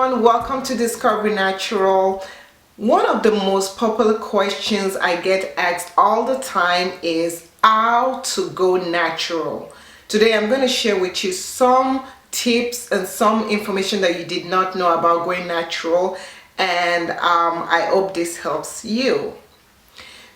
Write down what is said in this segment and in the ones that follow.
everyone, welcome to Discovery Natural. One of the most popular questions I get asked all the time is how to go natural. Today I'm going to share with you some tips and some information that you did not know about going natural, and I hope this helps you.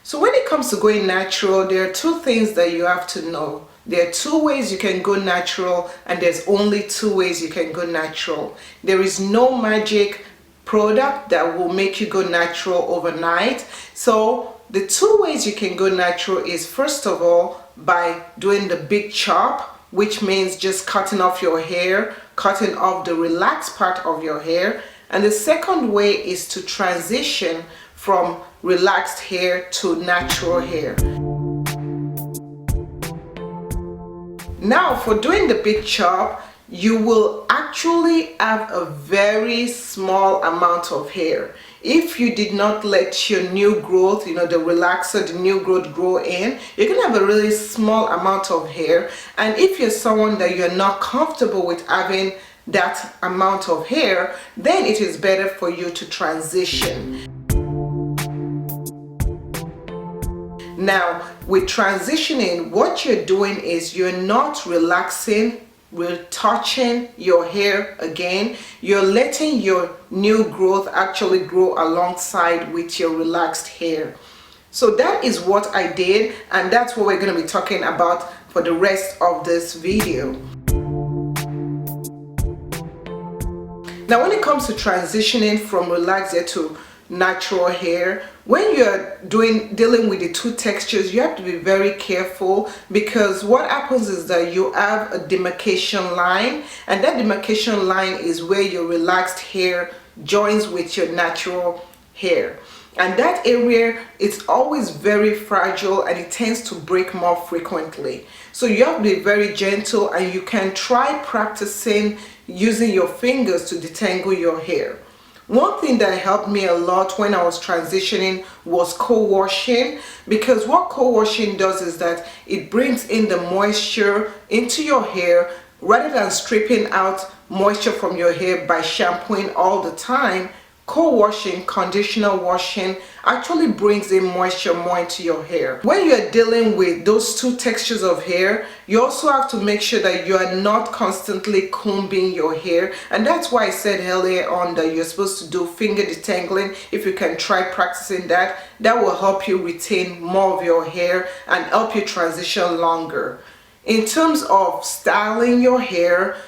So when it comes to going natural, there are two things that you have to know. There are two ways you can go natural, and there's only two ways you can go natural. There is no magic product that will make you go natural overnight. So the two ways you can go natural is, first of all, by doing the big chop, which means just cutting off your hair, cutting off the relaxed part of your hair. And the second way is to transition from relaxed hair to natural hair. Now, for doing the big chop, you will actually have a very small amount of hair. If you did not let your new growth, the relaxer, the new growth grow in, you're gonna have a really small amount of hair. And if you're someone that you're not comfortable with having that amount of hair, then it is better for you to transition. Now, with transitioning, what you're doing is you're not relaxing, retouching your hair again. You're letting your new growth actually grow alongside with your relaxed hair. So that is what I did, and that's what we're going to be talking about for the rest of this video. Now, when it comes to transitioning from relaxed hair to natural hair, when you're dealing with the two textures, you have to be very careful, because what happens is that you have a demarcation line, and that demarcation line is where your relaxed hair joins with your natural hair. And that area, it's always very fragile and it tends to break more frequently. So you have to be very gentle, and you can try practicing using your fingers to detangle your hair. One thing that helped me a lot when I was transitioning was co-washing, because what co-washing does is that it brings in the moisture into your hair rather than stripping out moisture from your hair by shampooing all the time. Co-washing, conditional washing, actually brings in moisture more into your hair. When you're dealing with those two textures of hair, you also have to make sure that you are not constantly combing your hair, and that's why I said earlier on that you're supposed to do finger detangling. If you can try practicing that, that will help you retain more of your hair and help you transition longer. In terms of styling your hair,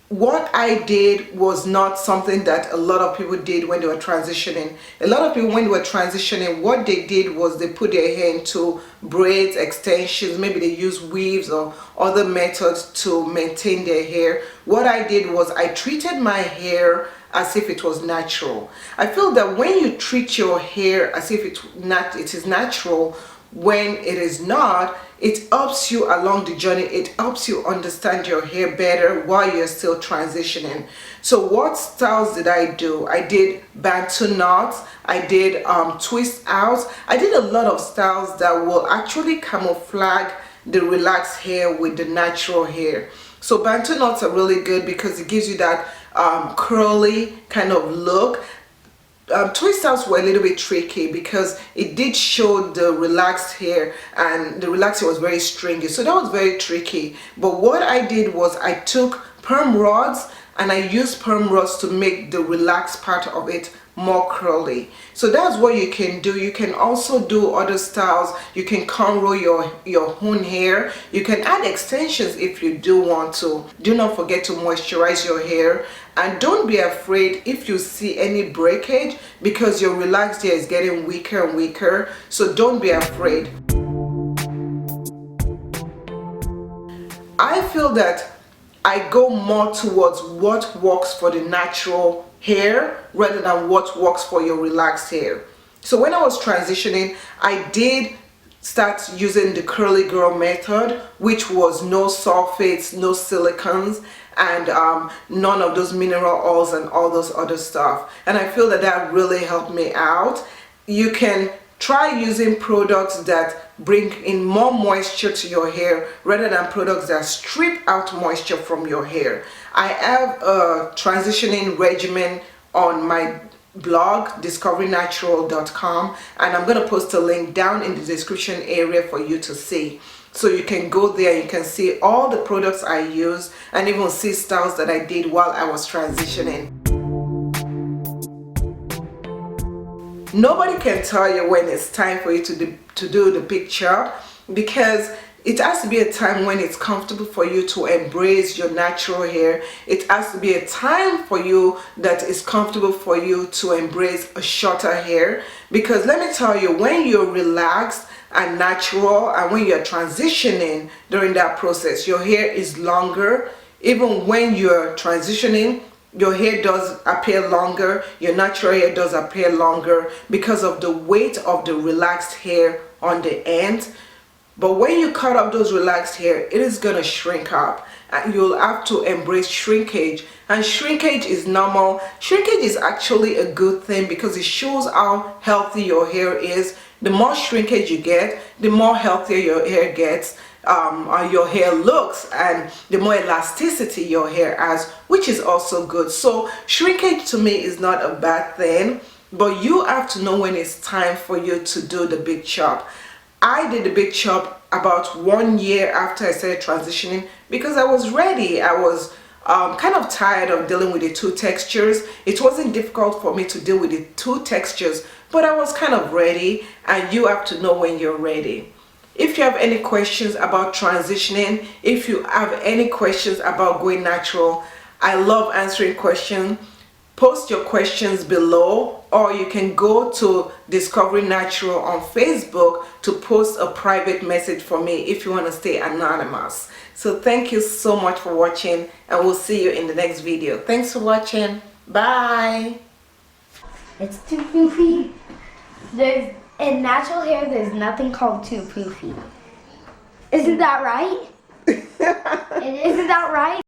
what I did was not something that a lot of people did when they were transitioning. A lot of people, when they were transitioning, what they did was they put their hair into braids, extensions, maybe they use weaves or other methods to maintain their hair. What I did was I treated my hair as if it was natural. I feel that when you treat your hair as if it is natural, when it is not, it helps you along the journey. It helps you understand your hair better while you're still transitioning. So what styles did I do? I did bantu knots, I did twist outs. I did a lot of styles that will actually camouflage the relaxed hair with the natural hair. So bantu knots are really good because it gives you that curly kind of look. Twist outs were a little bit tricky because it did show the relaxed hair, and the relaxed hair was very stringy, so that was very tricky. But what I did was I took perm rods and I used perm rods to make the relaxed part of it more curly. So that's what you can do. You can also do other styles. You can cornrow your own hair. You can add extensions if you do want to. Do not forget to moisturize your hair, and don't be afraid if you see any breakage, because your relaxed hair is getting weaker and weaker. So don't be afraid. I feel that I go more towards what works for the natural hair rather than what works for your relaxed hair. So when I was transitioning, I did start using the curly girl method, which was no sulfates, no silicons, and none of those mineral oils and all those other stuff. And I feel that that really helped me out. You can try using products that bring in more moisture to your hair rather than products that strip out moisture from your hair. I have a transitioning regimen on my blog discoverynatural.com, and I'm going to post a link down in the description area for you to see. So you can go there, you can see all the products I use and even see styles that I did while I was transitioning. Nobody can tell you when it's time for you to do the picture, because it has to be a time when it's comfortable for you to embrace your natural hair. It has to be a time for you that is comfortable for you to embrace a shorter hair. Because let me tell you, when you're relaxed and natural and when you're transitioning during that process, your hair is longer. Even when you're transitioning, your hair does appear longer, your natural hair does appear longer because of the weight of the relaxed hair on the end. But when you cut off those relaxed hair, it is going to shrink up, and you'll have to embrace shrinkage. And shrinkage is normal. Shrinkage is actually a good thing because it shows how healthy your hair is. The more shrinkage you get, the more healthier your hair gets, your hair looks, and the more elasticity your hair has, which is also good. So shrinkage to me is not a bad thing, but you have to know when it's time for you to do the big chop. I did the big chop about 1 year after I started transitioning because I was ready. I was kind of tired of dealing with the two textures. It wasn't difficult for me to deal with the two textures, but I was kind of ready, and you have to know when you're ready. If you have any questions about transitioning, if you have any questions about going natural, I love answering questions. Post your questions below, or you can go to Discovery Natural on Facebook to post a private message for me if you want to stay anonymous. So thank you so much for watching, and we'll see you in the next video. Thanks for watching. Bye. It's too poofy. In natural hair, there's nothing called too poofy. Isn't that right? Isn't that right?